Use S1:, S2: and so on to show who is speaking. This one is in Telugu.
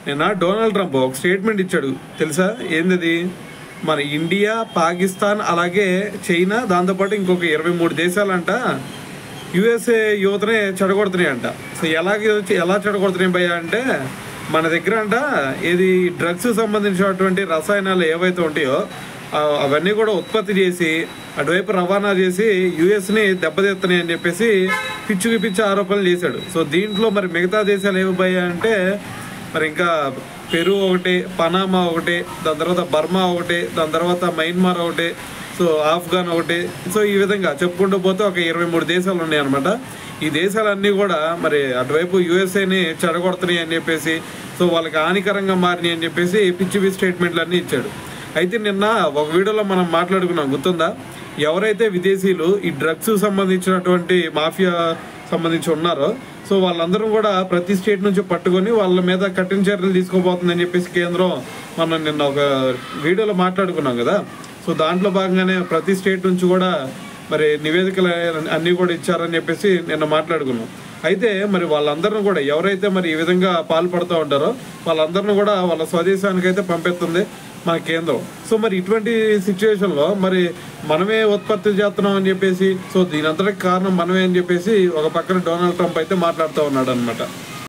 S1: నిన్న డొనాల్డ్ ట్రంప్ ఒక స్టేట్మెంట్ ఇచ్చాడు తెలుసా? ఏందది? మన ఇండియా, పాకిస్తాన్, అలాగే చైనా, దాంతోపాటు ఇంకొక 23 దేశాలంట యుఎస్ఏ యువతనే చెడగొడుతున్నాయంట. సో ఎలా చెడగొడుతున్నాయి భయ్యా అంటే, మన దగ్గర అంట ఇది డ్రగ్స్ సంబంధించినటువంటి రసాయనాలు ఏవైతే ఉంటాయో అవన్నీ కూడా ఉత్పత్తి చేసి అటువైపు రవాణా చేసి యుఎస్ని దెబ్బతీస్తున్నాయి అని చెప్పేసి పిచ్చి ఆరోపణలు చేశాడు. సో దీంట్లో మరి మిగతా దేశాలు ఏమి భయ్యా అంటే, మరి ఇంకా పెరు ఒకటి, పనామా ఒకటి, దాని తర్వాత బర్మా ఒకటి, దాని తర్వాత మయన్మార్ ఒకటి, సో ఆఫ్ఘన్ ఒకటి, సో ఈ విధంగా చెప్పుకుంటూ పోతే ఒక 23 దేశాలు ఉన్నాయి అనమాట. ఈ దేశాలన్నీ కూడా మరి అటువైపు యుఎస్ఏని చెడగొడుతున్నాయి అని చెప్పేసి, సో వాళ్ళకి హానికరంగా మారినాయి అని చెప్పేసి పిచ్చి స్టేట్మెంట్లు అన్నీ ఇచ్చాడు. అయితే నిన్న ఒక వీడియోలో మనం మాట్లాడుకున్నాం, గుర్తుందా? ఎవరైతే విదేశీయులు ఈ డ్రగ్స్ సంబంధించినటువంటి మాఫియా సంబంధించి ఉన్నారో సో వాళ్ళందరూ కూడా ప్రతి స్టేట్ నుంచి పట్టుకొని వాళ్ళ మీద కఠిన చర్యలు తీసుకోబోతుందని చెప్పేసి కేంద్రం మనం నిన్న ఒక వీడియోలో మాట్లాడుకున్నాం కదా. సో దాంట్లో భాగంగానే ప్రతి స్టేట్ నుంచి కూడా మరి నివేదికలు అన్నీ కూడా ఇచ్చారని చెప్పేసి నిన్న మాట్లాడుకున్నాం. అయితే మరి వాళ్ళందరినీ కూడా ఎవరైతే మరి ఈ విధంగా పాల్పడుతూ ఉంటారో వాళ్ళందరినీ కూడా వాళ్ళ స్వదేశానికైతే పంపిస్తుంది మన కేంద్రం. సో మరి ఇటువంటి సిచ్యువేషన్లో మరి మనమే ఉత్పత్తి చేస్తున్నాం అని చెప్పేసి, సో దీనంతటికి కారణం మనమే అని చెప్పేసి ఒక పక్కన డొనాల్డ్ ట్రంప్ అయితే మాట్లాడుతూ ఉన్నాడు అనమాట.